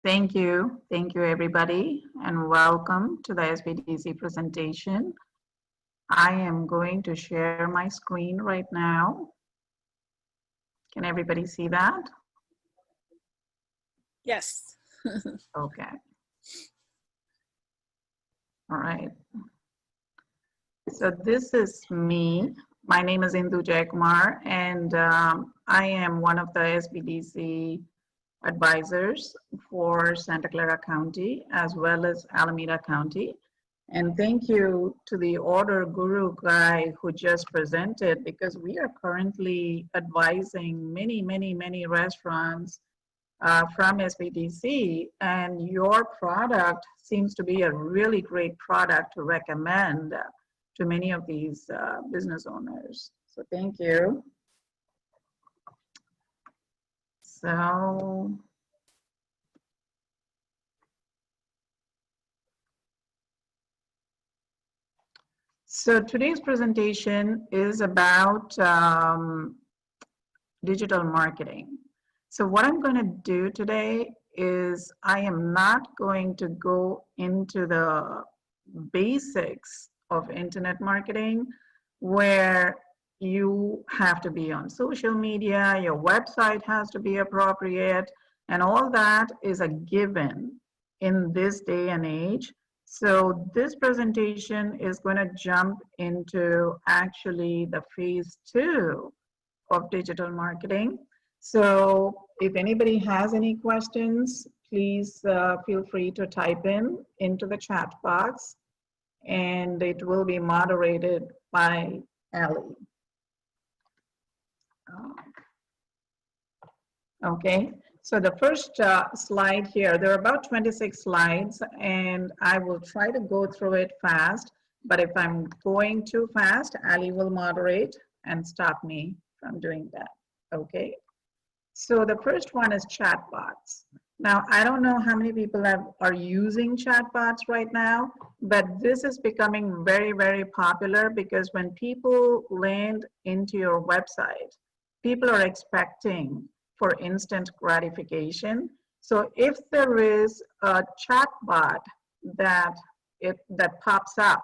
Thank you. Thank you, everybody, and welcome to the SBDC presentation. I am going to share my screen right now. Can everybody see that? Yes. Okay. All right. So this is me. My name is Indu Jayakumar, and I am one of the SBDC advisors for Santa Clara County as well as Alameda County. And thank you to the Order Guru guy who just presented, because we are currently advising many restaurants from SBDC, and your product seems to be a really great product to recommend to many of these business owners. So thank you. So today's presentation is about digital marketing. So what I'm going to do today is I am not going to go into the basics of internet marketing, where you have to be on social media, your website has to be appropriate, and all that is a given in this day and age. So this presentation is going to jump into actually the phase 2 of digital marketing. So if anybody has any questions, please feel free to type into the chat box, and it will be moderated by Ali. Okay, so the first slide here, there are about 26 slides, and I will try to go through it fast, but if I'm going too fast, Ali will moderate and stop me from doing that. Okay, so the first one is chatbots. Now, I don't know how many people are using chatbots right now, but this is becoming very popular, because when people land into your website, people are expecting for instant gratification. So if there is a chatbot that pops up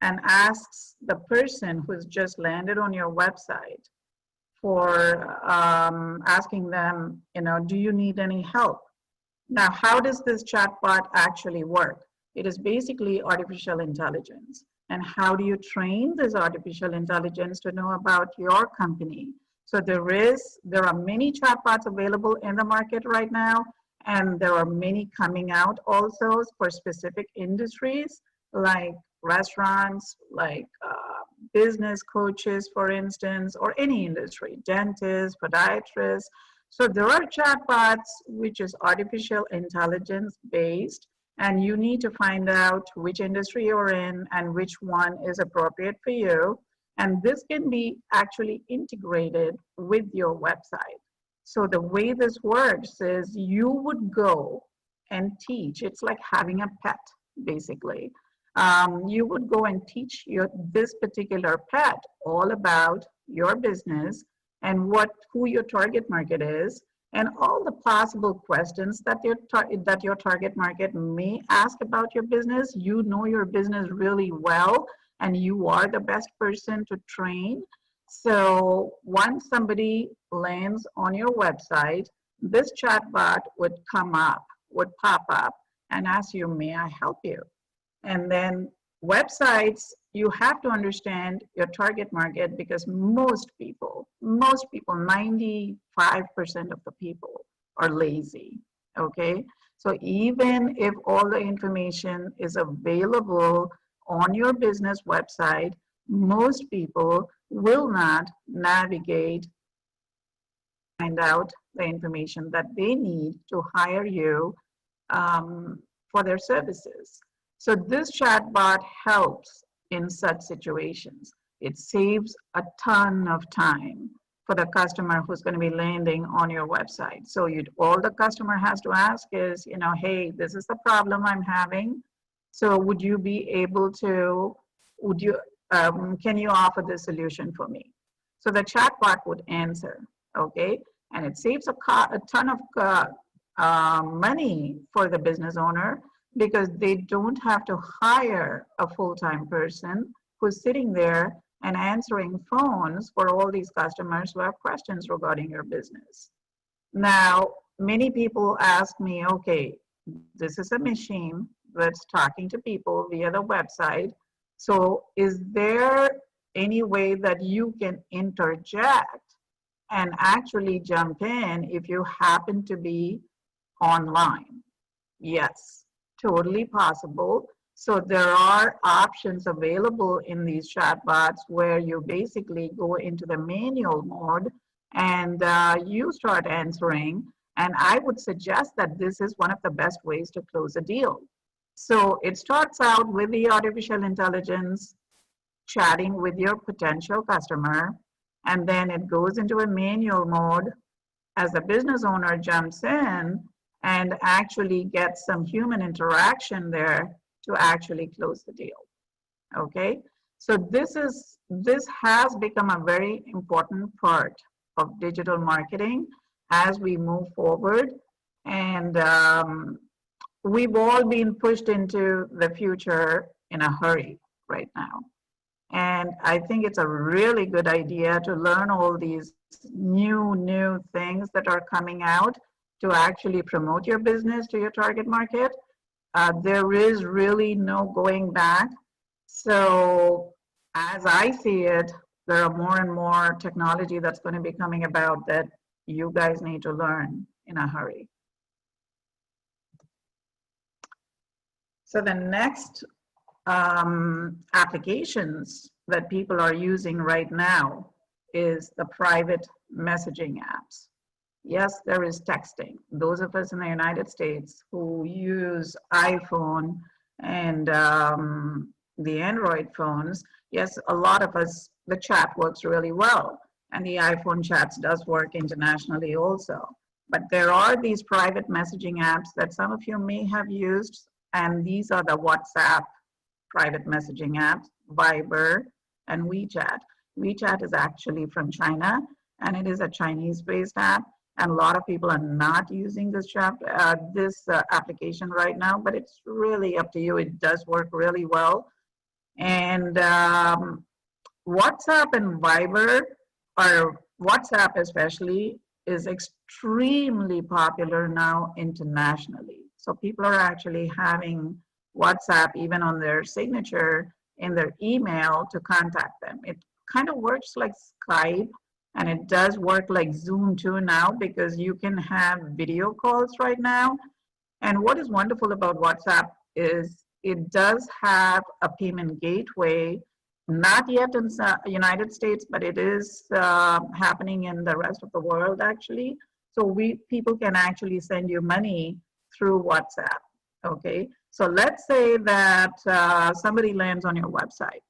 and asks the person who's just landed on your website for asking them, do you need any help? Now, how does this chatbot actually work? It is basically artificial intelligence. And how do you train this artificial intelligence to know about your company? So there are many chatbots available in the market right now, and there are many coming out also for specific industries, like restaurants, like business coaches, for instance, or any industry, dentists, podiatrists. So there are chatbots which is artificial intelligence based, and you need to find out which industry you're in and which one is appropriate for you. And this can be actually integrated with your website. So the way this works is you would go and teach. It's like having a pet, basically. You would go and teach this particular pet all about your business and who your target market is, and all the possible questions that your target market may ask about your business. You know your business really well, and you are the best person to train. So once somebody lands on your website, this chatbot would pop up and ask you, may I help you? And then websites, you have to understand your target market, because most people, 95% of the people are lazy, okay? So even if all the information is available on your business website, most people will not navigate, find out the information that they need to hire you for their services. So this chatbot helps in such situations. It saves a ton of time for the customer who's going to be landing on your website. So all the customer has to ask is, hey, this is the problem I'm having. So would you be able to, can you offer the solution for me? So the chatbot would answer, okay? And it saves a ton of money for the business owner because they don't have to hire a full-time person who's sitting there and answering phones for all these customers who have questions regarding your business. Now, many people ask me, okay, this is a machine that's talking to people via the website. So is there any way that you can interject and actually jump in if you happen to be online? Yes, totally possible. So there are options available in these chatbots where you basically go into the manual mode and you start answering. And I would suggest that this is one of the best ways to close a deal. So it starts out with the artificial intelligence chatting with your potential customer, and then it goes into a manual mode as the business owner jumps in and actually gets some human interaction there to actually close the deal. Okay, so this has become a very important part of digital marketing as we move forward, and we've all been pushed into the future in a hurry right now. And I think it's a really good idea to learn all these new things that are coming out to actually promote your business to your target market. There is really no going back. So as I see it, there are more and more technology that's going to be coming about that you guys need to learn in a hurry. So the next applications that people are using right now is the private messaging apps. Yes, there is texting. Those of us in the United States who use iPhone and the Android phones, yes, a lot of us, the chat works really well. And the iPhone chats does work internationally also. But there are these private messaging apps that some of you may have used, and these are the WhatsApp private messaging apps, Viber, and WeChat. WeChat is actually from China, and it is a Chinese-based app. And a lot of people are not using this application right now, but it's really up to you. It does work really well. And WhatsApp and Viber, or WhatsApp especially, is extremely popular now internationally. So people are actually having WhatsApp even on their signature in their email to contact them. It kind of works like Skype, and it does work like Zoom too now because you can have video calls right now. And what is wonderful about WhatsApp is it does have a payment gateway, not yet in the United States, but it is happening in the rest of the world actually. So people can actually send you money through WhatsApp, okay? So let's say that somebody lands on your website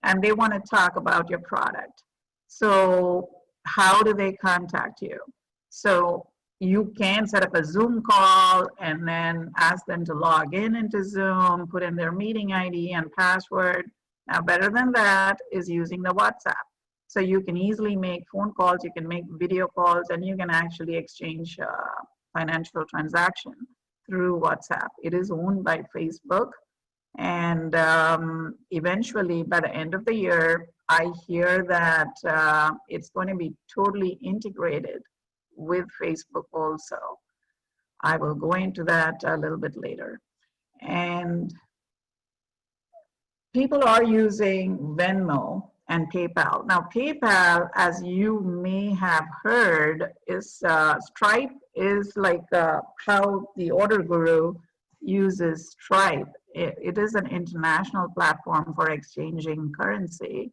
and they want to talk about your product. So how do they contact you? So you can set up a Zoom call and then ask them to log in into Zoom, put in their meeting ID and password. Now, better than that is using the WhatsApp. So you can easily make phone calls, you can make video calls, and you can actually exchange financial transaction through WhatsApp. It is owned by Facebook. And eventually, by the end of the year, I hear that it's going to be totally integrated with Facebook also. I will go into that a little bit later. And people are using Venmo and PayPal. Now, PayPal, as you may have heard, is Stripe is like how the Order Guru uses Stripe. It is an international platform for exchanging currency.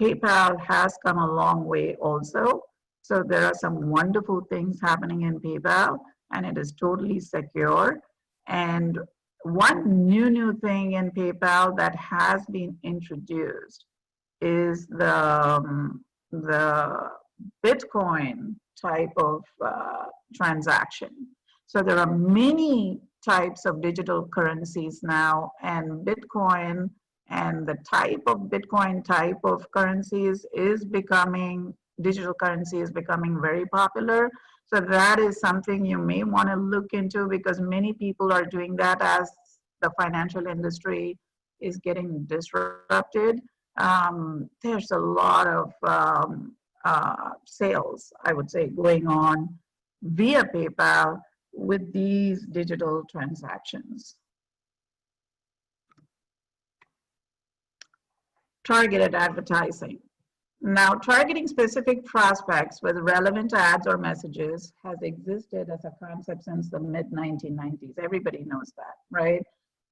PayPal has come a long way also. So there are some wonderful things happening in PayPal, and it is totally secure. And one new thing in PayPal that has been introduced is the Bitcoin type of transaction. So there are many types of digital currencies now, and Bitcoin and the type of Bitcoin type of currencies is becoming, digital currency is becoming very popular. So that is something you may want to look into, because many people are doing that as the financial industry is getting disrupted. There's a lot of sales, I would say, going on via PayPal with these digital transactions. Targeted advertising. Now, targeting specific prospects with relevant ads or messages has existed as a concept since the mid-1990s. Everybody knows that, right?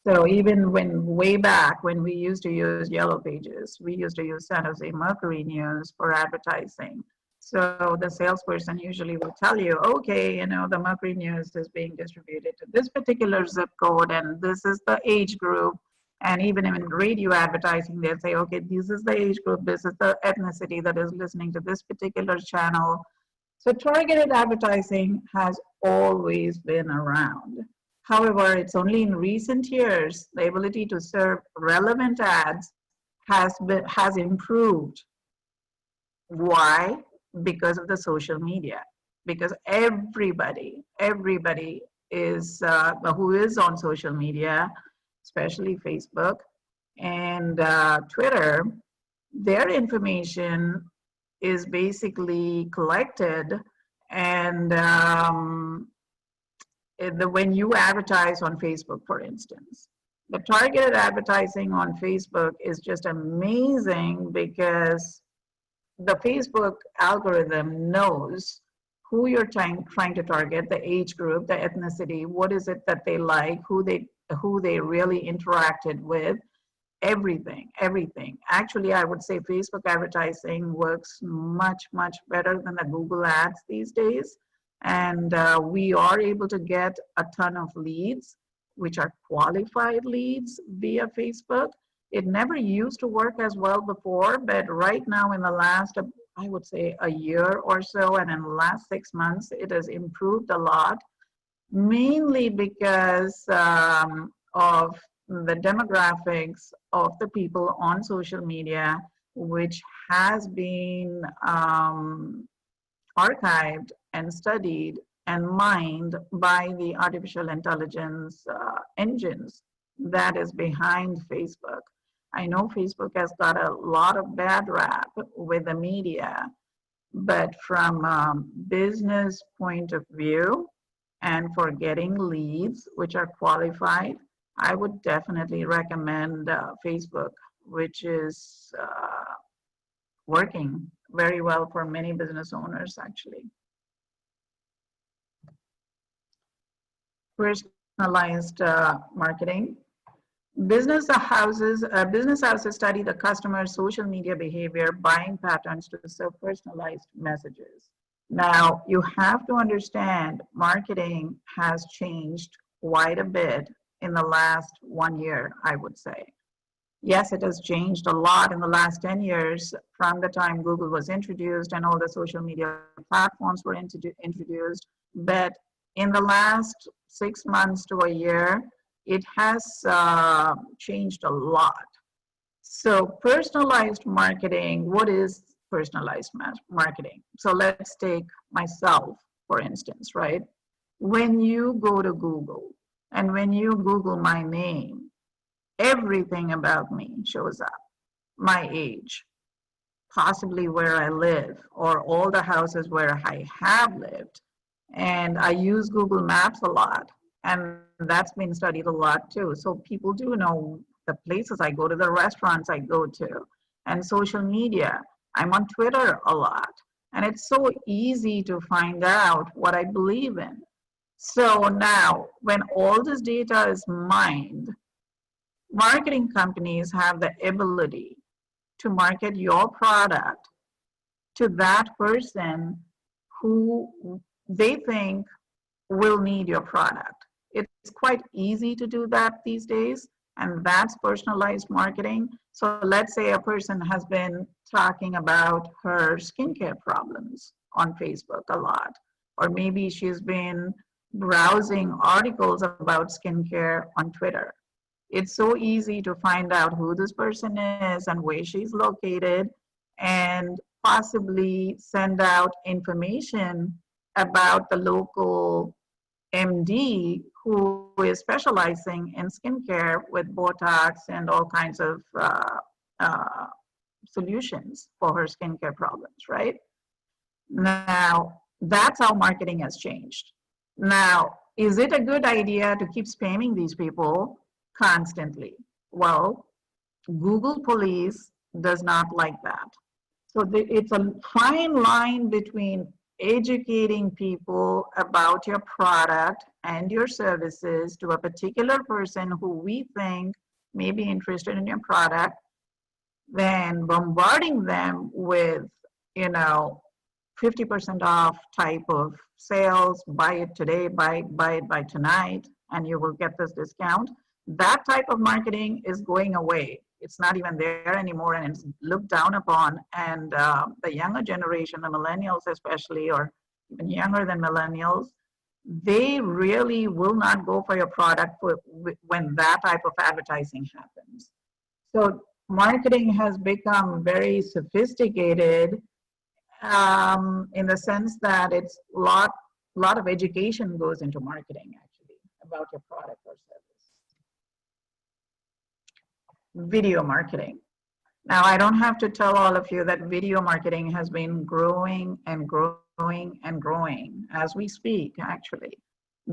So even when way back when we used to use Yellow Pages, we used to use San Jose Mercury News for advertising. So the salesperson usually will tell you, okay, you know, the Mercury News is being distributed to this particular zip code, and this is the age group. And even in radio advertising, they'll say, okay, this is the age group, this is the ethnicity that is listening to this particular channel. So targeted advertising has always been around. However, it's only in recent years the ability to serve relevant ads has improved. Why? Because of the social media. Because everybody is who is on social media, especially Facebook and Twitter, their information is basically collected, and when you advertise on Facebook, for instance, the targeted advertising on Facebook is just amazing, because the Facebook algorithm knows who you're trying to target, the age group, the ethnicity, what is it that they like, who they really interacted with, everything. Actually, I would say Facebook advertising works much better than the Google ads these days. And we are able to get a ton of leads, which are qualified leads via Facebook. It never used to work as well before, but right now in the last, I would say, a year or so, and in the last 6 months, it has improved a lot, mainly because of the demographics of the people on social media, which has been archived and studied and mined by the artificial intelligence engines that is behind Facebook. I know Facebook has got a lot of bad rap with the media, but from a business point of view and for getting leads which are qualified, I would definitely recommend Facebook, which is working very well for many business owners, actually. Personalized marketing. Business houses study the customer's social media behavior, buying patterns to serve personalized messages. Now, you have to understand marketing has changed quite a bit in the last 1 year, I would say. Yes, it has changed a lot in the last 10 years from the time Google was introduced and all the social media platforms were introduced. But in the last 6 months to a year, it has changed a lot. So personalized marketing, what is personalized marketing? So let's take myself, for instance, right? When you go to Google and when you Google my name, everything about me shows up. My age, possibly where I live, or all the houses where I have lived. And I use Google Maps a lot, and that's been studied a lot too. So people do know the places I go to, the restaurants I go to, and social media. I'm on Twitter a lot, and it's so easy to find out what I believe in. So now, when all this data is mined, marketing companies have the ability to market your product to that person who they think will need your product. It's quite easy to do that these days, and that's personalized marketing. So let's say a person has been talking about her skincare problems on Facebook a lot, or maybe she's been browsing articles about skincare on Twitter. It's so easy to find out who this person is and where she's located, and possibly send out information about the local MD who is specializing in skincare with Botox and all kinds of uh, solutions for her skincare problems, right? Now, that's how marketing has changed. Now, is it a good idea to keep spamming these people constantly? Well, Google Police does not like that. So it's a fine line between educating people about your product and your services to a particular person who we think may be interested in your product, than bombarding them with, you know, 50% off type of sales, buy it today, buy it by tonight, and you will get this discount. That type of marketing is going away. It's not even there anymore, and it's looked down upon. And the younger generation, the millennials especially, or even younger than millennials, they really will not go for your product when that type of advertising happens. So marketing has become very sophisticated in the sense that it's lot of education goes into marketing actually about your product or service. Video marketing. Now, I don't have to tell all of you that video marketing has been growing and growing and growing as we speak, actually,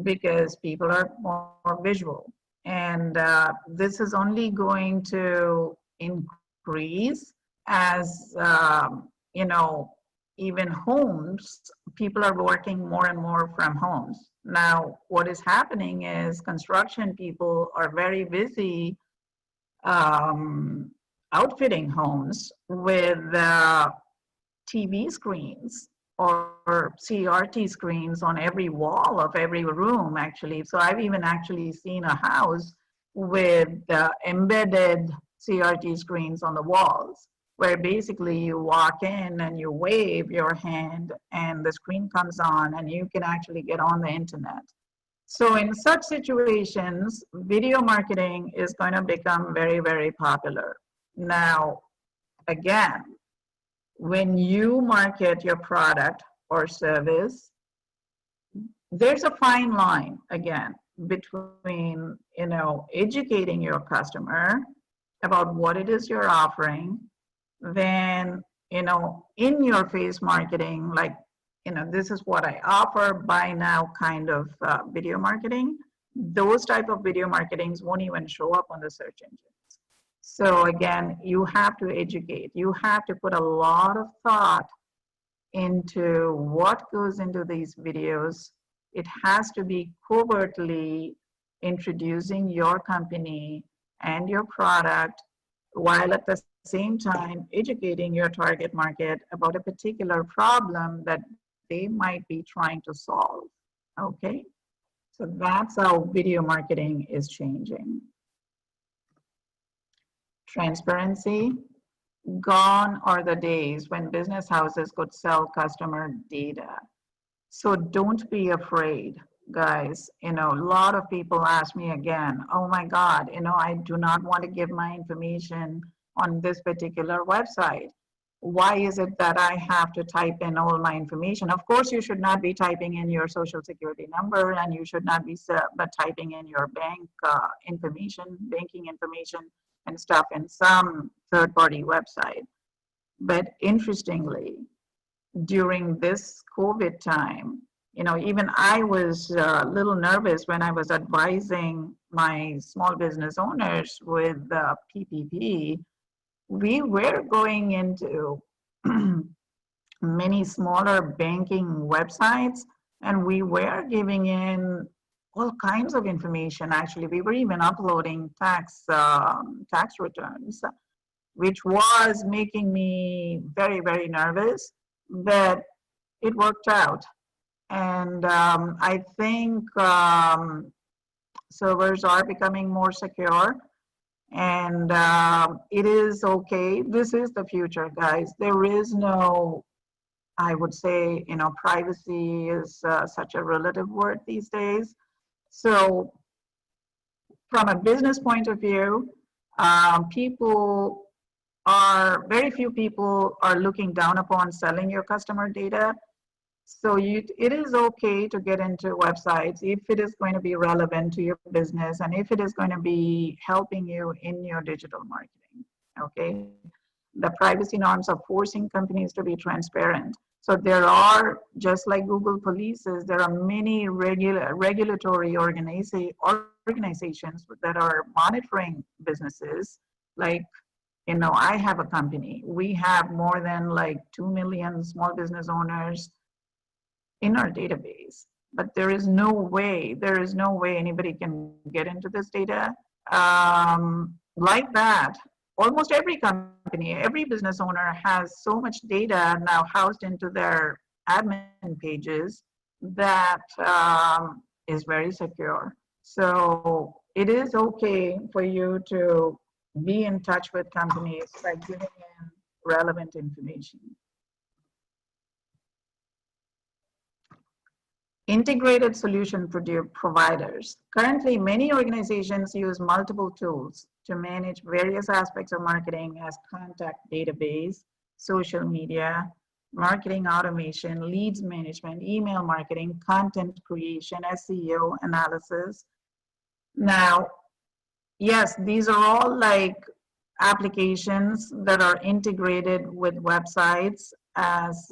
because people are more visual. And this is only going to increase as, you know, even homes, people are working more and more from homes. Now, what is happening is construction people are very busy outfitting homes with TV screens or CRT screens on every wall of every room, actually. So I've even actually seen a house with embedded CRT screens on the walls, where basically you walk in and you wave your hand and the screen comes on and you can actually get on the internet. So in such situations, video marketing is going to become very, very popular. Now, again, when you market your product or service, there's a fine line, again, between, you know, educating your customer about what it is you're offering, then, you know, in your face marketing, like, you know, this is what I offer, buy now kind of video marketing. Those type of video marketings won't even show up on the search engines. So again, you have to educate. You have to put a lot of thought into what goes into these videos. It has to be covertly introducing your company and your product, while at the same time educating your target market about a particular problem that they might be trying to solve. Okay, so that's how video marketing is changing. Transparency. Gone are the days when business houses could sell customer data. So don't be afraid, guys. You know, a lot of people ask me again, oh my God, you know, I do not want to give my information on this particular website. Why is it that I have to type in all my information? Of course, you should not be typing in your social security number, and you should not be typing in your bank banking information and stuff in some third-party website. But interestingly, during this COVID time, you know, even I was a little nervous when I was advising my small business owners with PPP. We were going into many smaller banking websites, and we were giving in all kinds of information. Actually, we were even uploading tax returns, which was making me very, very nervous, but it worked out. And I think servers are becoming more secure, and it is okay. This is the future, guys. There is no, I would say, you know, privacy is such a relative word these days. So from a business point of view, very few people are looking down upon selling your customer data. So it is okay to get into websites if it is going to be relevant to your business and if it is going to be helping you in your digital marketing. Okay. The privacy norms are forcing companies to be transparent. So there are, just like Google polices, there are many regulatory organizations that are monitoring businesses. Like, I have a company. We have more than like 2 million small business owners in our database, but there is no way anybody can get into this data. Like that, almost every company, every business owner has so much data now housed into their admin pages that is very secure. So it is okay for you to be in touch with companies by giving in relevant information. Integrated solution providers. Currently, many organizations use multiple tools to manage various aspects of marketing as contact database, social media, marketing automation, leads management, email marketing, content creation, SEO analysis. Now, yes, these are all like applications that are integrated with websites as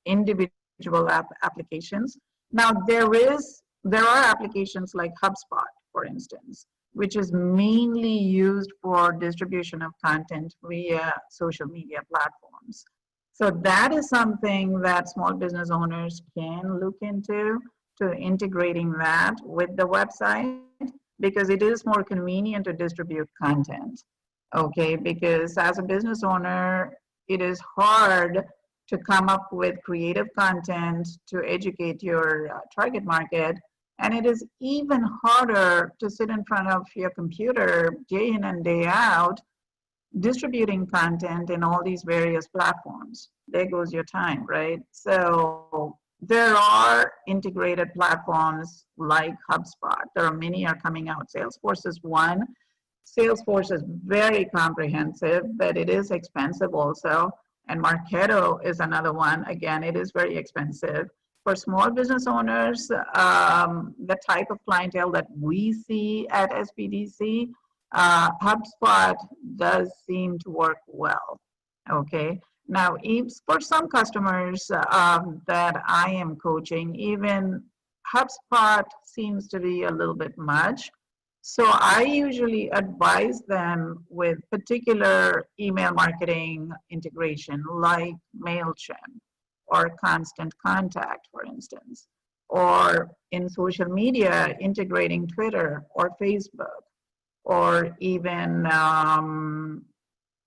individual applications. Now, there are applications like HubSpot, for instance, which is mainly used for distribution of content via social media platforms. So that is something that small business owners can look into, to integrating that with the website, because it is more convenient to distribute content. Okay, because as a business owner, it is hard to come up with creative content to educate your target market. And it is even harder to sit in front of your computer day in and day out, distributing content in all these various platforms. There goes your time, right? So there are integrated platforms like HubSpot. There are many are coming out. Salesforce is one. Salesforce is very comprehensive, but it is expensive also. And Marketo is another one. Again, it is very expensive. For small business owners, the type of clientele that we see at SBDC, HubSpot does seem to work well. Okay. Now, for some customers that I am coaching, even HubSpot seems to be a little bit much. So I usually advise them with particular email marketing integration like MailChimp or Constant Contact, for instance, or in social media, integrating Twitter or Facebook, or even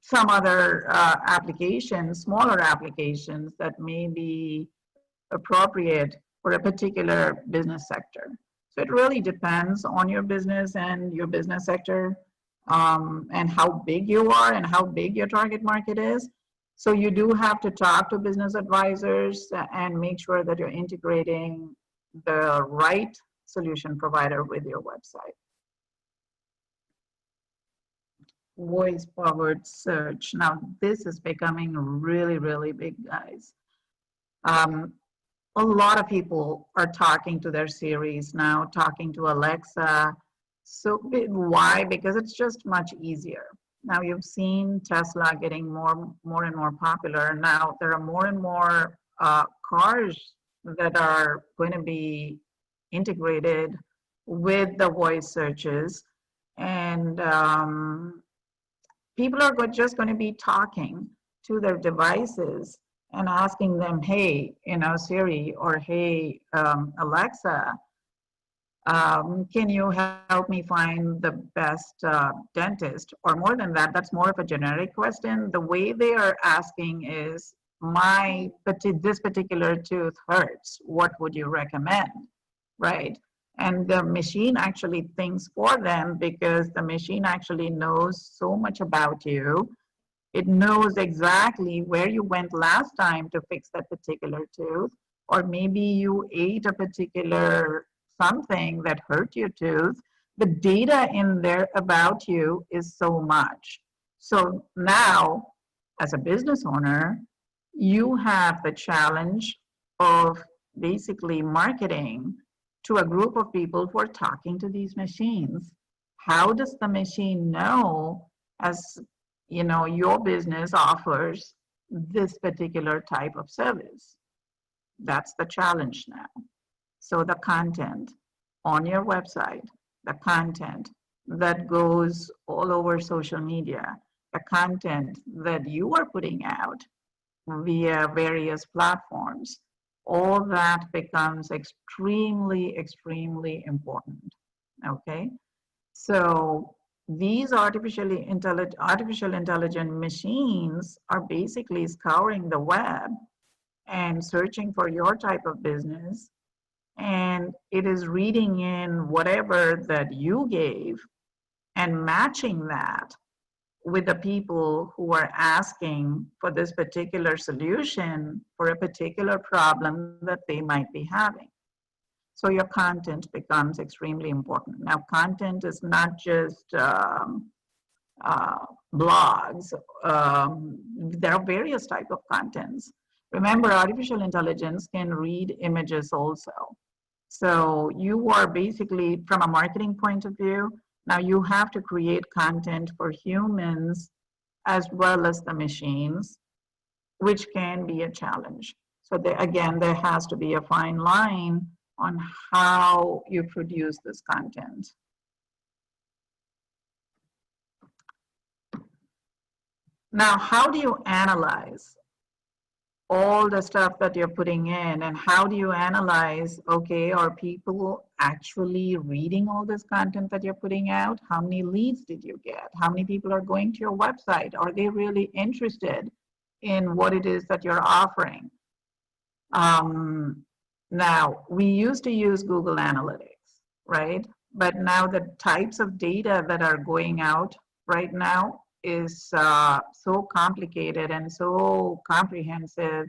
some other applications, smaller applications that may be appropriate for a particular business sector. So it really depends on your business and your business sector, and how big you are and how big your target market is. So you do have to talk to business advisors and make sure that you're integrating the right solution provider with your website. Voice-powered search. Now, this is becoming really, really big, guys. A lot of people are talking to their Siris now, talking to Alexa. So why? Because it's just much easier. Now you've seen Tesla getting more and more popular. Now there are more and more cars that are going to be integrated with the voice searches, and people are just going to be talking to their devices and asking them, hey, Siri, or hey, Alexa, can you help me find the best dentist? Or more than that, that's more of a generic question. The way they are asking is, this particular tooth hurts. What would you recommend? Right? And the machine actually thinks for them, because the machine actually knows so much about you. It knows exactly where you went last time to fix that particular tooth, or maybe you ate a particular something that hurt your tooth. The data in there about you is so much. So now, as a business owner, you have the challenge of basically marketing to a group of people who are talking to these machines. How does the machine know, as you know, your business offers this particular type of service? That's the challenge now. So the content on your website, the content that goes all over social media, the content that you are putting out via various platforms, all that becomes extremely, extremely important. Okay, so these artificial intelligent machines are basically scouring the web and searching for your type of business, and it is reading in whatever that you gave and matching that with the people who are asking for this particular solution for a particular problem that they might be having. So your content becomes extremely important. Now, content is not just blogs. There are various types of contents. Remember, artificial intelligence can read images also. So you are basically, from a marketing point of view, now you have to create content for humans as well as the machines, which can be a challenge. So again, there has to be a fine line on how you produce this content. Now, how do you analyze all the stuff that you're putting in, and how do you analyze, okay, are people actually reading all this content that you're putting out? How many leads did you get? How many people are going to your website? Are they really interested in what it is that you're offering? Now, we used to use Google Analytics, right? But now the types of data that are going out right now is so complicated and so comprehensive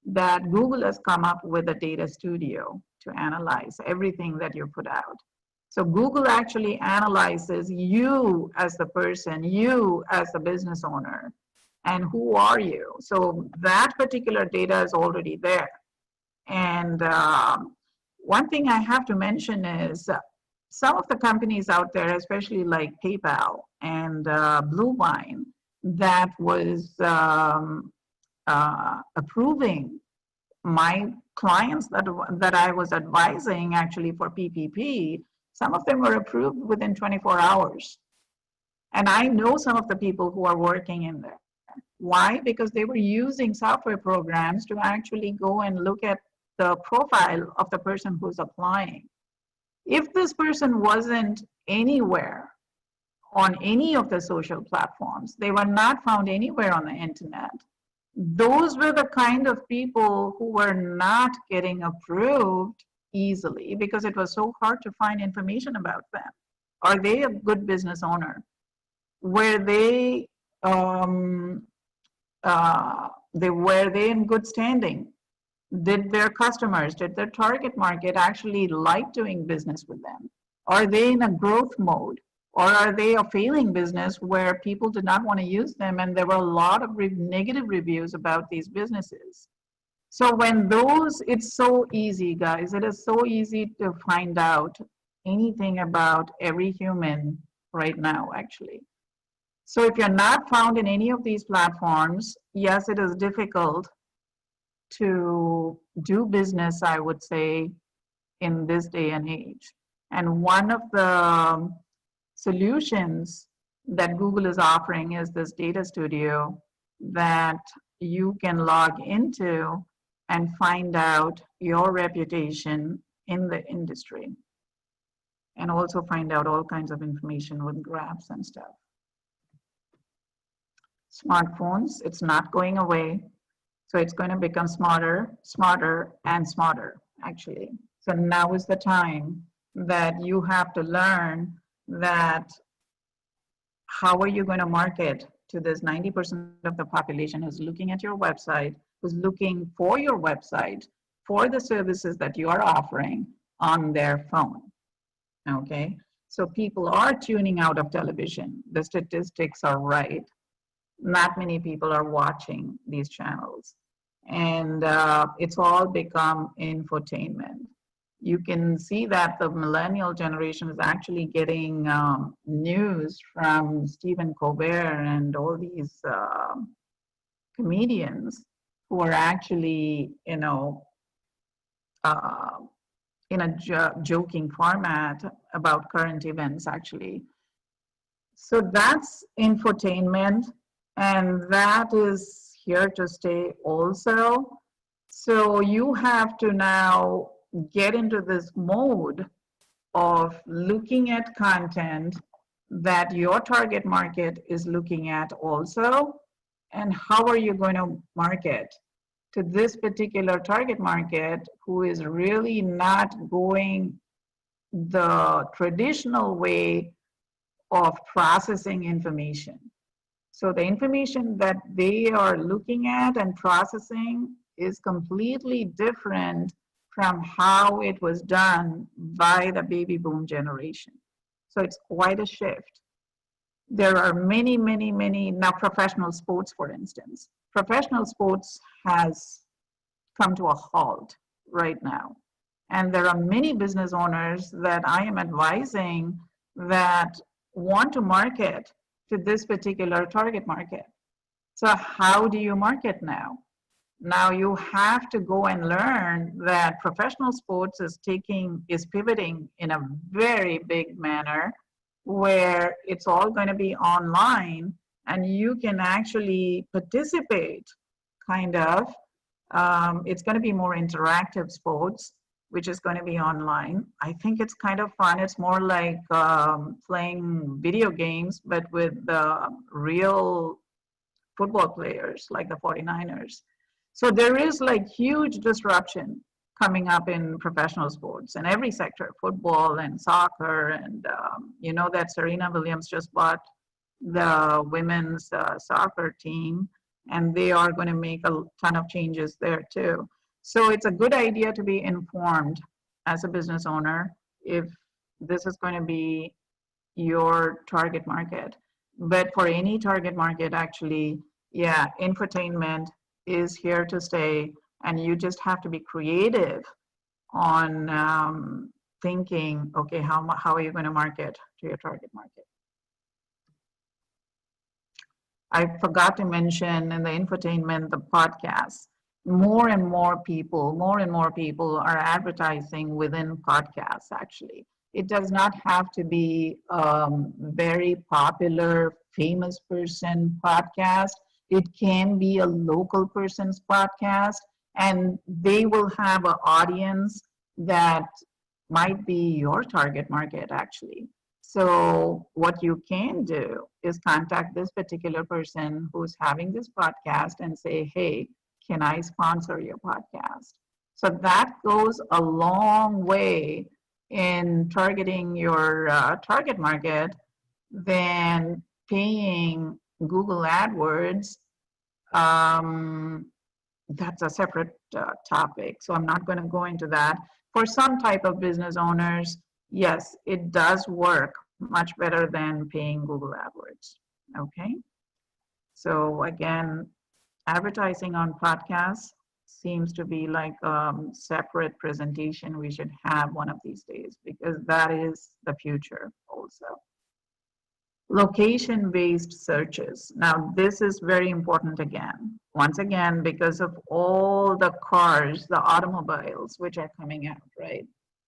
that Google has come up with a data studio to analyze everything that you put out. So Google actually analyzes you as the person, you as the business owner, and who are you? So that particular data is already there. And one thing I have to mention is some of the companies out there, especially like PayPal and Bluevine, that was approving my clients that I was advising actually for PPP, some of them were approved within 24 hours. And I know some of the people who are working in there. Why? Because they were using software programs to actually go and look at the profile of the person who's applying. If this person wasn't anywhere on any of the social platforms, they were not found anywhere on the internet, those were the kind of people who were not getting approved easily because it was so hard to find information about them. Are they a good business owner? Were they in good standing? Did their customers, did their target market actually like doing business with them? Are they in a growth mode? Or are they a failing business where people did not want to use them and there were a lot of negative reviews about these businesses? So when those, it's so easy, guys. It is so easy to find out anything about every human right now, actually. So if you're not found in any of these platforms, yes, it is difficult to do business, I would say, in this day and age. And one of the solutions that Google is offering is this data studio that you can log into and find out your reputation in the industry, and also find out all kinds of information with graphs and stuff. Smartphones, it's not going away. So it's going to become smarter, smarter, and smarter, actually. So now is the time that you have to learn that how are you going to market to this 90% of the population who's looking at your website, who's looking for your website, for the services that you are offering on their phone, okay? So people are tuning out of television. The statistics are right. Not many people are watching these channels. and it's all become infotainment. You can see that the millennial generation is actually getting news from Stephen Colbert and all these comedians who are actually, uh, in a joking format about current events, actually. So that's infotainment, and that is here to stay also. So you have to now get into this mode of looking at content that your target market is looking at also, and how are you going to market to this particular target market who is really not going the traditional way of processing information. So the information that they are looking at and processing is completely different from how it was done by the baby boom generation. So it's quite a shift. There are many, many, many, now professional sports, for instance. Professional sports has come to a halt right now. And there are many business owners that I am advising that want to market to this particular target market. So how do you market now? Now you have to go and learn that professional sports is pivoting in a very big manner, where it's all going to be online and you can actually participate, kind of. It's going to be more interactive sports, which is going to be online. I think it's kind of fun. It's more like playing video games, but with real football players like the 49ers. So there is like huge disruption coming up in professional sports in every sector, football and soccer. And you know that Serena Williams just bought the women's soccer team, and they are going to make a ton of changes there too. So it's a good idea to be informed as a business owner if this is going to be your target market. But for any target market, actually, yeah, infotainment is here to stay, and you just have to be creative on thinking, okay, how are you going to market to your target market? I forgot to mention in the infotainment, the podcasts. More and more people are advertising within podcasts, actually. It does not have to be very popular, famous person podcast. It can be a local person's podcast, and they will have an audience that might be your target market, actually. So what you can do is contact this particular person who's having this podcast and say, hey, can I sponsor your podcast? So that goes a long way in targeting your target market than paying Google AdWords. That's a separate topic, so I'm not going to go into that. For some type of business owners, yes, it does work much better than paying Google AdWords. Okay, so again, advertising on podcasts seems to be like a separate presentation we should have one of these days, because that is the future also. Location-based searches. Now, this is very important again. Once again, because of all the cars, the automobiles, which are coming out, right?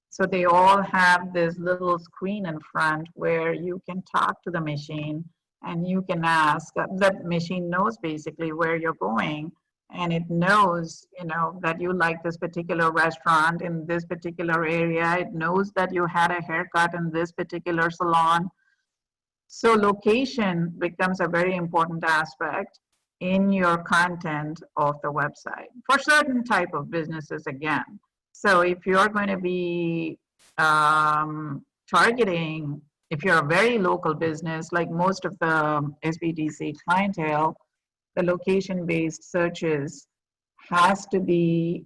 So they all have this little screen in front where you can talk to the machine and you can ask. That machine knows basically where you're going, and it knows, you know, that you like this particular restaurant in this particular area. It knows that you had a haircut in this particular salon. So location becomes a very important aspect in your content of the website for certain type of businesses again. So if you're going to be targeting, if you're a very local business, like most of the SBDC clientele, the location-based searches has to be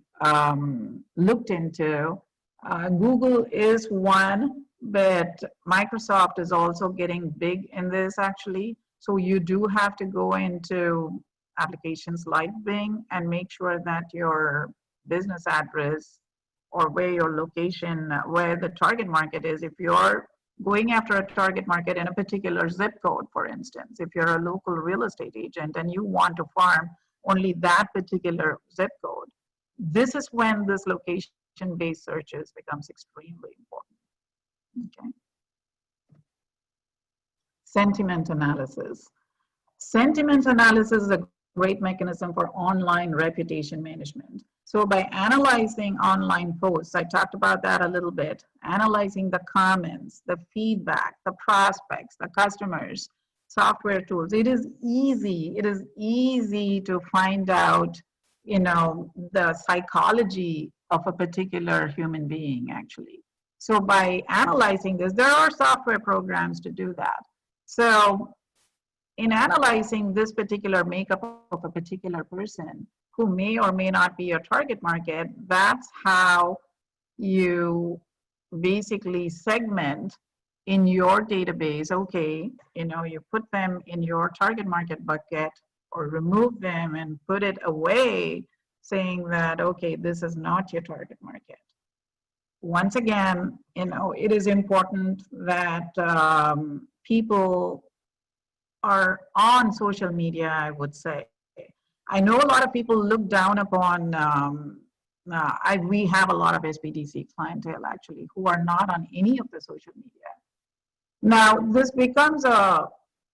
looked into. Google is one, but Microsoft is also getting big in this actually. So you do have to go into applications like Bing and make sure that your business address or where your location, where the target market is, if you're going after a target market in a particular zip code, for instance, if you're a local real estate agent and you want to farm only that particular zip code, this is when this location-based searches becomes extremely important. Okay. Sentiment analysis. Sentiment analysis is a great mechanism for online reputation management. So by analyzing online posts, I talked about that a little bit, analyzing the comments, the feedback, the prospects, the customers, software tools, it is easy to find out, the psychology of a particular human being actually. So by analyzing this, there are software programs to do that. So in analyzing this particular makeup of a particular person who may or may not be your target market, that's how you basically segment in your database. Okay, you put them in your target market bucket or remove them and put it away, saying that, okay, this is not your target market. Once again, it is important that people are on social media, I would say. I know a lot of people look down upon, we have a lot of SBDC clientele actually who are not on any of the social media. Now, this becomes a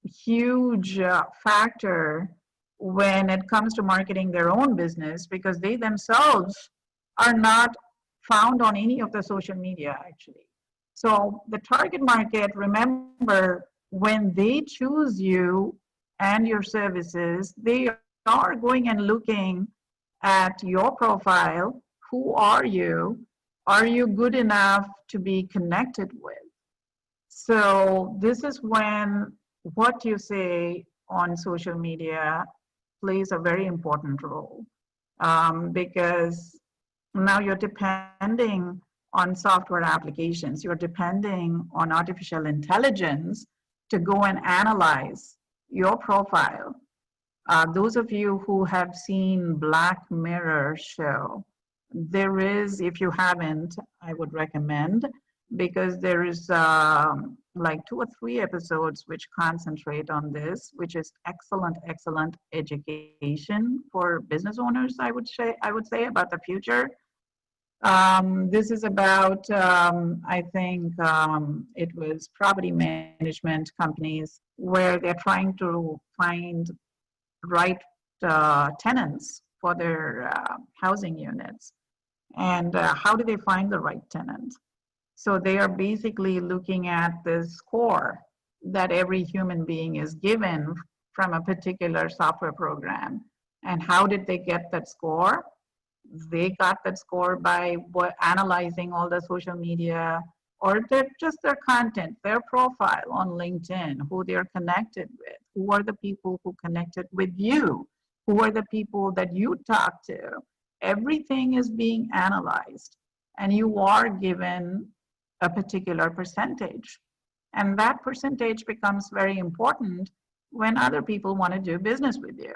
huge factor when it comes to marketing their own business because they themselves are not found on any of the social media actually. So the target market, remember, when they choose you and your services, they are going and looking at your profile. Who are you? Are you good enough to be connected with? So this is when what you say on social media plays a very important role, because now you're depending on software applications, you're depending on artificial intelligence to go and analyze your profile. Those of you who have seen Black Mirror show, there is, if you haven't, I would recommend, because there is like 2 or 3 episodes which concentrate on this, which is excellent education for business owners, I would say about the future. This is about, I think it was property management companies where they're trying to find right tenants for their housing units. And how do they find the right tenant? So they are basically looking at the score that every human being is given from a particular software program. And how did they get that score? They got that score by analyzing all the social media or just their content, their profile on LinkedIn, who they're connected with, who are the people who connected with you, who are the people that you talk to. Everything is being analyzed and you are given a particular percentage. And that percentage becomes very important when other people want to do business with you.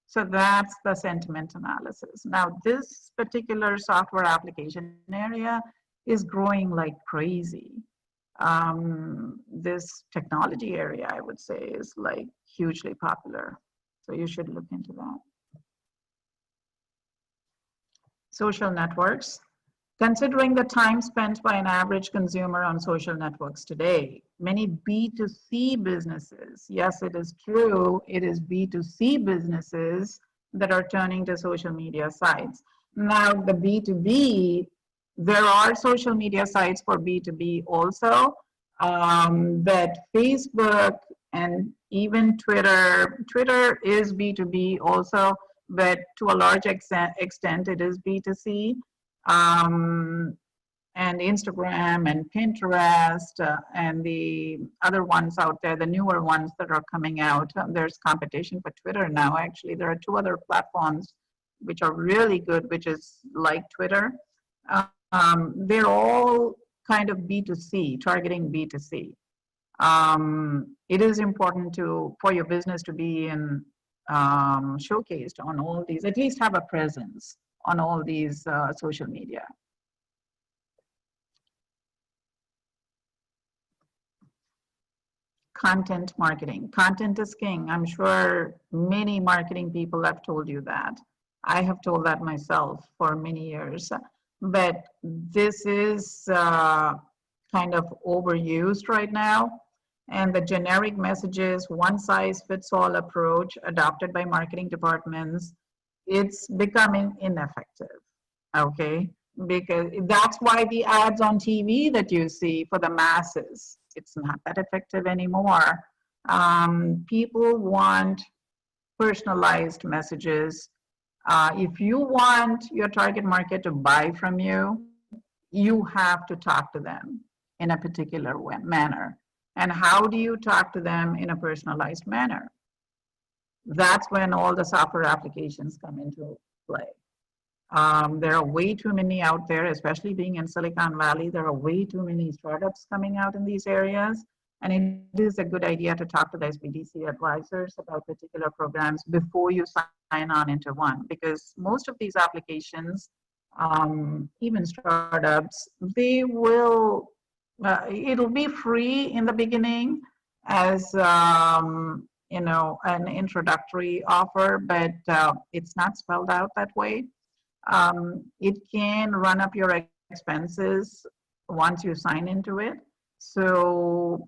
So that's the sentiment analysis. Now, this particular software application area is growing like crazy. This technology area, I would say, is like hugely popular. So you should look into that. Social networks. Considering the time spent by an average consumer on social networks today, many B2C businesses, yes, it is true, it is B2C businesses that are turning to social media sites. Now, the B2B, there are social media sites for B2B also, but Facebook and even Twitter is B2B also, but to a large extent it is B2C. And Instagram and Pinterest and the other ones out there, the newer ones that are coming out. There's competition for Twitter now. Actually, there are 2 other platforms which are really good, which is like Twitter. They're all kind of B2C, targeting B2C. It is important for your business to be in showcased on all these, at least have a presence on all these social media. Content marketing. Content is king. I'm sure many marketing people have told you that. I have told that myself for many years. But this is kind of overused right now. And the generic messages, one size fits all approach adopted by marketing departments, it's becoming ineffective. Okay? Because that's why the ads on TV that you see for the masses, it's not that effective anymore. People want personalized messages. If you want your target market to buy from you, you have to talk to them in a particular manner. And how do you talk to them in a personalized manner? That's when all the software applications come into play. There are way too many out there, especially being in Silicon Valley. There are way too many startups coming out in these areas. And it is a good idea to talk to the SBDC advisors about particular programs before you sign on into one, because most of these applications, even startups, they will, it'll be free in the beginning as, you know, an introductory offer, but it's not spelled out that way. It can run up your expenses once you sign into it. So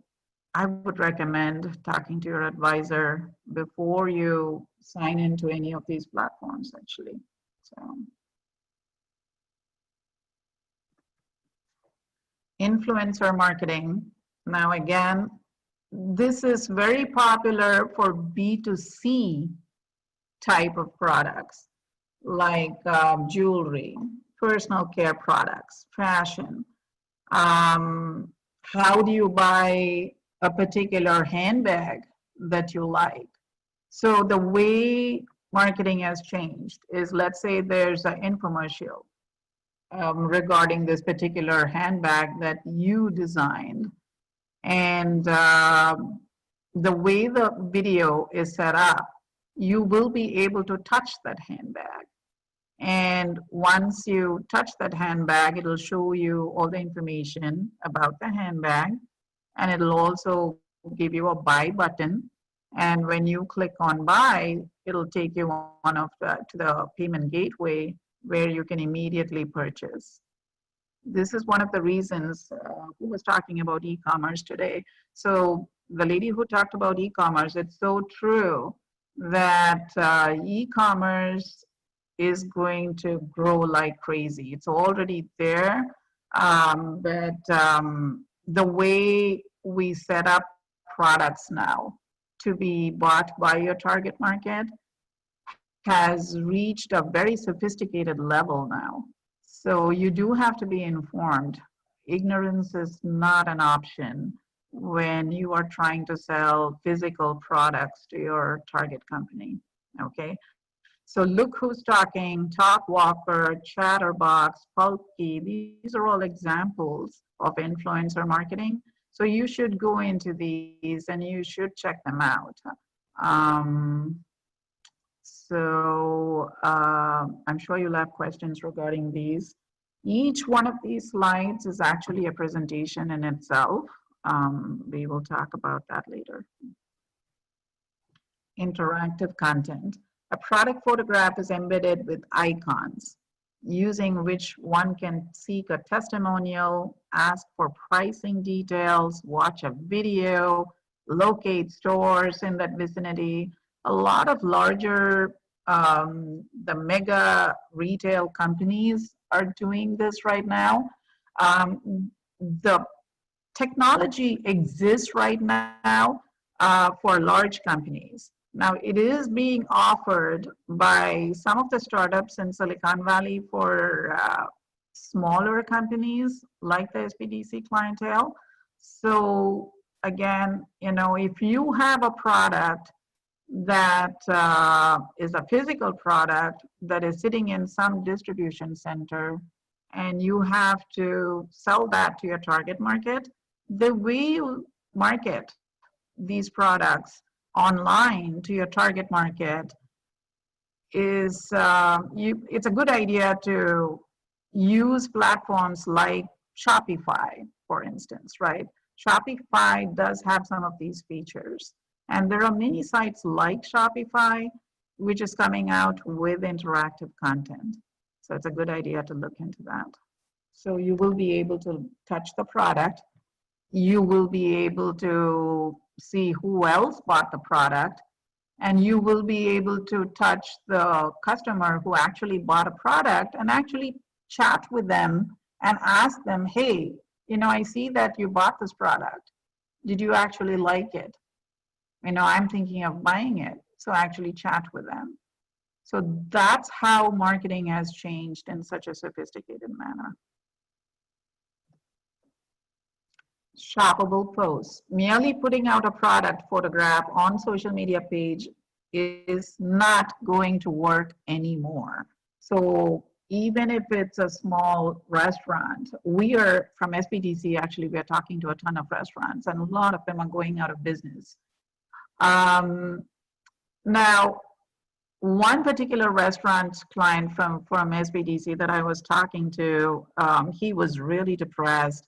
I would recommend talking to your advisor before you sign into any of these platforms, actually. So, influencer marketing. Now, again, this is very popular for B2C type of products, like jewelry, personal care products, fashion. How do you buy a particular handbag that you like? So the way marketing has changed is, let's say there's an infomercial regarding this particular handbag that you designed. And the way the video is set up, you will be able to touch that handbag. And once you touch that handbag, it'll show you all the information about the handbag. And it'll also give you a buy button. And when you click on buy, it'll take you to the payment gateway where you can immediately purchase. This is one of the reasons who was talking about e-commerce today. So the lady who talked about e-commerce, it's so true that e-commerce is going to grow like crazy. It's already there, but the way we set up products now to be bought by your target market has reached a very sophisticated level now. So you do have to be informed. Ignorance is not an option when you are trying to sell physical products to your target company, okay? So look who's talking, Talkwalker, Chatterbox, Pulpkey, these are all examples of influencer marketing. So you should go into these and you should check them out. I'm sure you'll have questions regarding these. Each one of these slides is actually a presentation in itself. We will talk about that later. Interactive content. A product photograph is embedded with icons, using which one can seek a testimonial, ask for pricing details, watch a video, locate stores in that vicinity. A lot of larger, the mega retail companies are doing this right now. The technology exists right now for large companies. Now, it is being offered by some of the startups in Silicon Valley for smaller companies like the SBDC clientele. So again, you know, if you have a product that is a physical product that is sitting in some distribution center and you have to sell that to your target market, the way you market these products online to your target market is it's a good idea to use platforms like Shopify, for instance, right? Shopify does have some of these features. And there are many sites like Shopify, which is coming out with interactive content. So it's a good idea to look into that. So you will be able to touch the product. You will be able to see who else bought the product, and you will be able to touch the customer who actually bought a product and actually chat with them and ask them, hey, I see that you bought this product. Did you actually like it? I'm thinking of buying it. So actually chat with them. So that's how marketing has changed in such a sophisticated manner. Shoppable posts. Merely putting out a product photograph on social media page is not going to work anymore. So even if it's a small restaurant, we are from SBDC, actually, we are talking to a ton of restaurants, and a lot of them are going out of business. Now, one particular restaurant client from SBDC that I was talking to, he was really depressed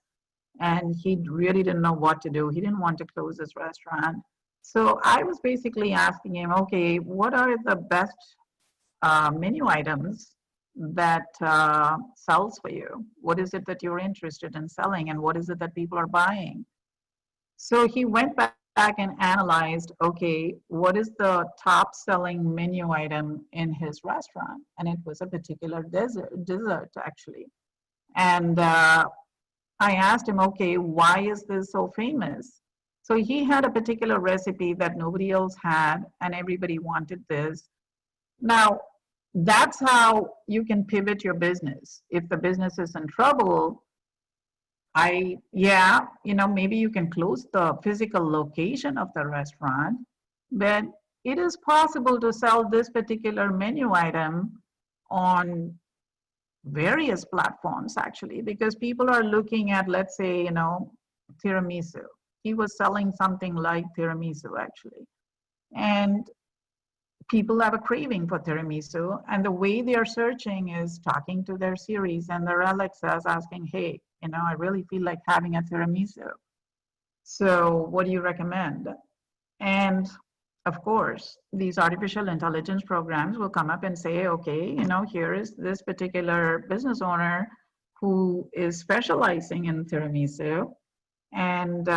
and he really didn't know what to do. He didn't want to close his restaurant. So I was basically asking him, okay, what are the best menu items that sells for you? What is it that you're interested in selling, and what is it that people are buying? So he went back and analyzed, okay, what is the top selling menu item in his restaurant? And it was a particular dessert actually. And I asked him, okay, why is this so famous? So he had a particular recipe that nobody else had, and everybody wanted this. Now, that's how you can pivot your business. If the business is in trouble, maybe you can close the physical location of the restaurant, but it is possible to sell this particular menu item on various platforms actually, because people are looking at, let's say, tiramisu. He was selling something like tiramisu actually. And people have a craving for tiramisu, and the way they are searching is talking to their Siris and their Alexas asking, hey, I really feel like having a tiramisu. So what do you recommend? And of course, these artificial intelligence programs will come up and say, okay, here is this particular business owner who is specializing in tiramisu. And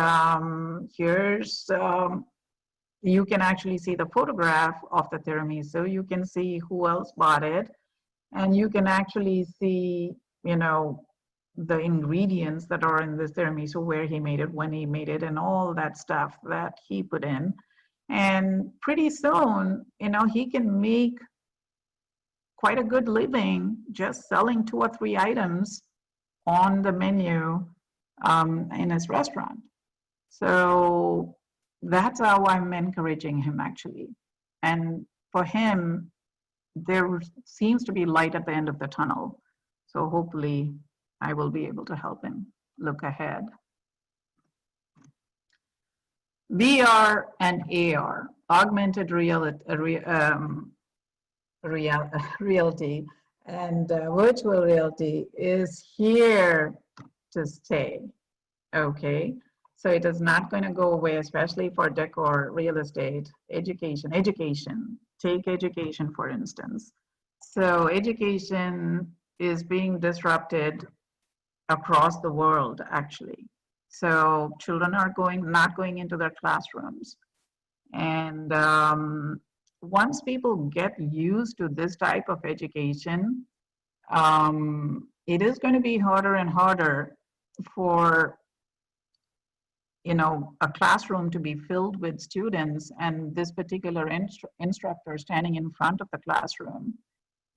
here's, you can actually see the photograph of the tiramisu. You can see who else bought it. And you can actually see, the ingredients that are in this tiramisu, where he made it, when he made it, and all that stuff that he put in. And pretty soon, he can make quite a good living just selling 2 or 3 items on the menu in his restaurant. So that's how I'm encouraging him actually. And for him, there seems to be light at the end of the tunnel. So hopefully I will be able to help him look ahead. VR and AR, augmented reality and virtual reality is here to stay, okay? So it is not going to go away, especially for decor, real estate, education. Take education, for instance. So education is being disrupted across the world, actually. So children are not going into their classrooms. And once people get used to this type of education, it is going to be harder and harder for a classroom to be filled with students and this particular instructor standing in front of the classroom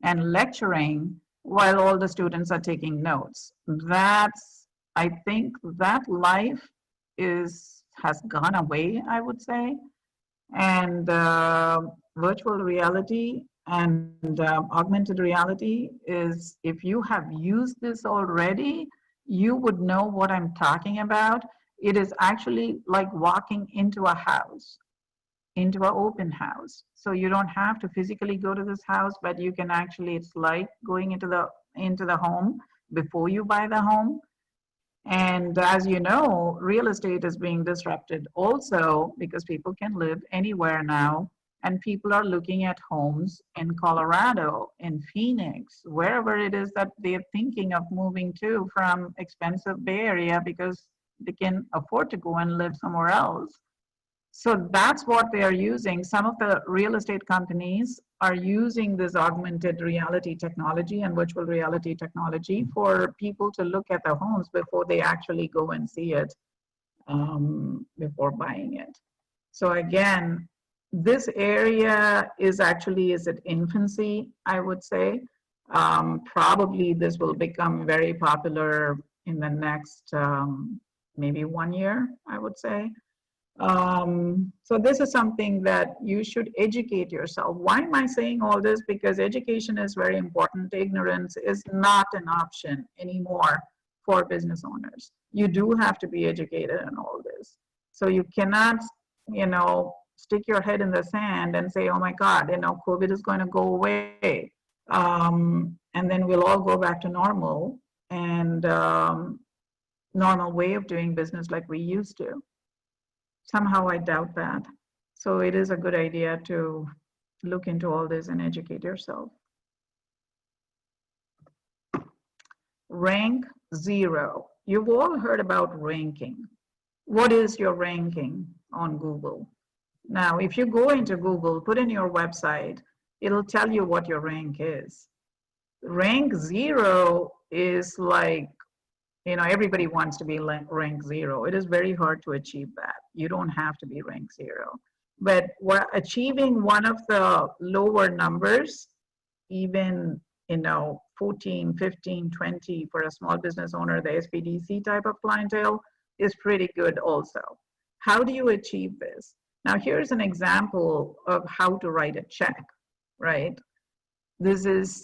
and lecturing while all the students are taking notes. I think that life has gone away, I would say. And virtual reality and augmented reality is, if you have used this already, you would know what I'm talking about. It is actually like walking into a house. into an open house. So you don't have to physically go to this house, but you can actually, it's like going into the home before you buy the home. And as you know, real estate is being disrupted also because people can live anywhere now. And people are looking at homes in Colorado, in Phoenix, wherever it is that they're thinking of moving to from expensive Bay Area because they can afford to go and live somewhere else. So that's what they are using. Some of the real estate companies are using this augmented reality technology and virtual reality technology for people to look at the homes before they actually go and see it before buying it. So again, this area is actually is at infancy, I would say. Probably this will become very popular in the next maybe 1 year, I would say. So this is something that you should educate yourself. Why am I saying all this? Because education is very important. Ignorance is not an option anymore for business owners. You do have to be educated in all this. So you cannot, stick your head in the sand and say, oh my God, COVID is going to go away. And then we'll all go back to normal and normal way of doing business like we used to. Somehow I doubt that. So it is a good idea to look into all this and educate yourself. Rank 0. You've all heard about ranking. What is your ranking on Google? Now, if you go into Google, put in your website, it'll tell you what your rank is. Rank 0 is like, everybody wants to be rank 0. It is very hard to achieve that. You don't have to be rank 0. But achieving one of the lower numbers, even 14, 15, 20 for a small business owner, the SPDC type of clientele is pretty good also. How do you achieve this? Now here's an example of how to write a check, right? This is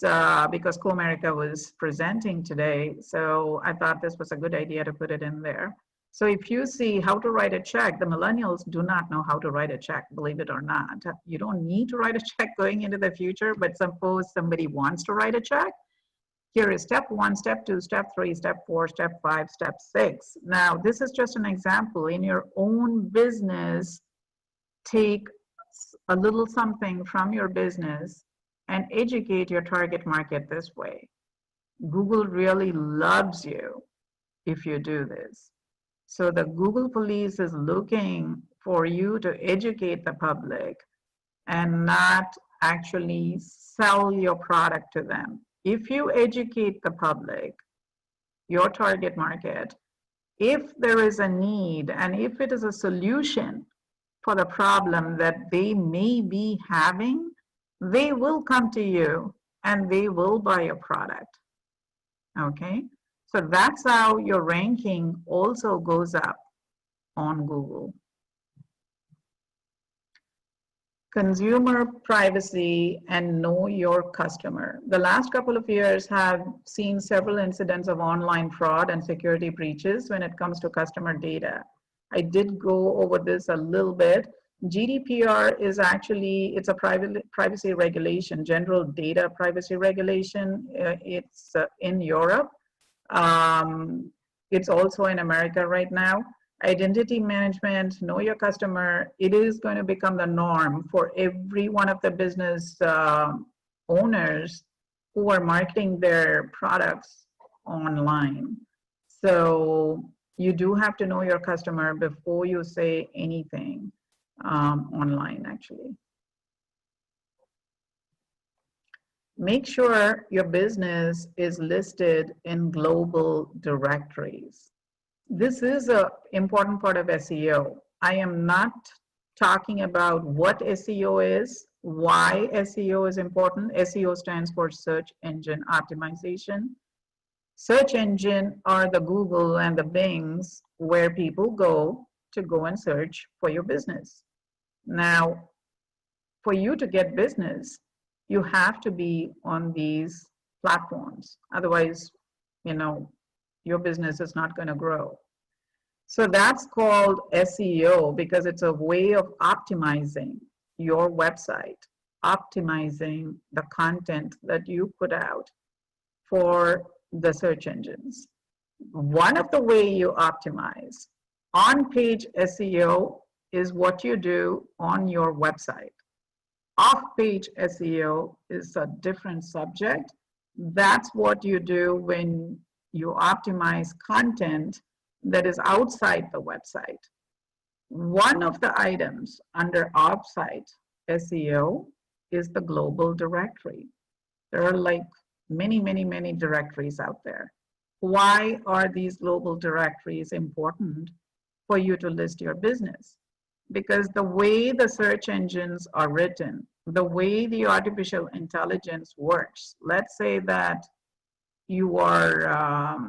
because Comerica was presenting today, so I thought this was a good idea to put it in there. So if you see how to write a check, the millennials do not know how to write a check, believe it or not. You don't need to write a check going into the future, but suppose somebody wants to write a check. Here is step 1, step 2, step 3, step 4, step 5, step 6. Now, this is just an example. In your own business, take a little something from your business and educate your target market this way. Google really loves you if you do this. So the Google police is looking for you to educate the public and not actually sell your product to them. If you educate the public, your target market, if there is a need and if it is a solution for the problem that they may be having, they will come to you and they will buy your product. Okay, so that's how your ranking also goes up on Google. Consumer privacy and know your customer. The last couple of years have seen several incidents of online fraud and security breaches when it comes to customer data. I did go over this a little bit. GDPR is actually, it's a privacy regulation, general data privacy regulation. It's in Europe. It's also in America right now. Identity management, know your customer, it is going to become the norm for every one of the business owners who are marketing their products online. So you do have to know your customer before you say anything online, actually. Make sure your business is listed in global directories. This is an important part of SEO. I am not talking about what SEO is, why SEO is important. SEO stands for search engine optimization. Search engine are the Google and the Bings where people go to go and search for your business. Now, for you to get business, you have to be on these platforms. Otherwise, your business is not going to grow. So that's called SEO because it's a way of optimizing your website, optimizing the content that you put out for the search engines. One of the way you optimize on-page SEO is what you do on your website. Off-page SEO is a different subject. That's what you do when you optimize content that is outside the website. One of the items under offsite SEO is the global directory. There are like many directories out there. Why are these global directories important for you to list your business? Because the way the search engines are written, the way the artificial intelligence works, let's say that you are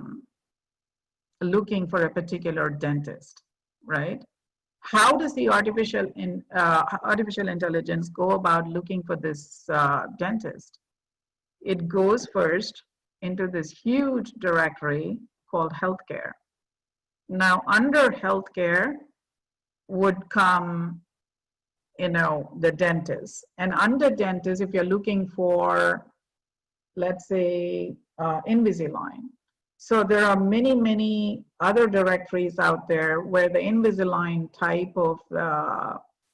looking for a particular dentist, right? How does the artificial intelligence go about looking for this dentist? It goes first into this huge directory called healthcare. Now, under healthcare would come, the dentist. And under dentist, if you're looking for, let's say, Invisalign. So there are many other directories out there where the Invisalign type of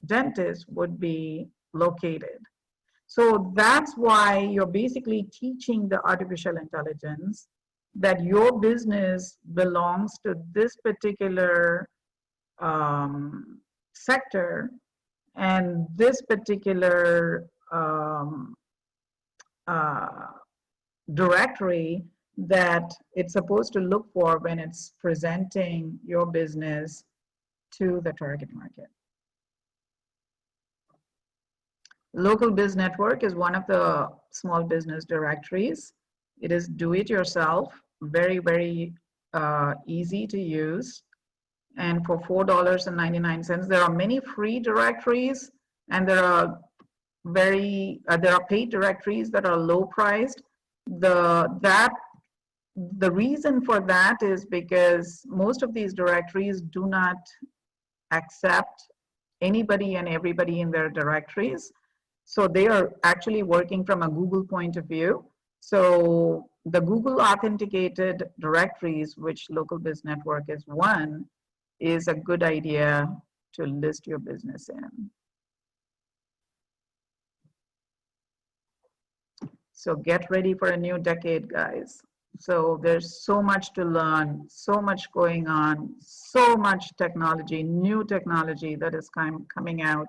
dentist would be located. So that's why you're basically teaching the artificial intelligence that your business belongs to this particular sector and this particular directory that it's supposed to look for when it's presenting your business to the target market. LocalBizNetwork is one of the small business directories. It is do-it-yourself, very easy to use. And for $4.99, there are many free directories, and there are paid directories that are low priced. The reason for that is because most of these directories do not accept anybody and everybody in their directories. So they are actually working from a Google point of view. So the Google authenticated directories, which LocalBizNetwork is one, is a good idea to list your business in. So get ready for a new decade, guys. So there's so much to learn, so much going on, so much technology, new technology that is coming out.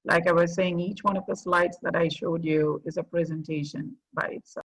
Like I was saying, each one of the slides that I showed you is a presentation by itself.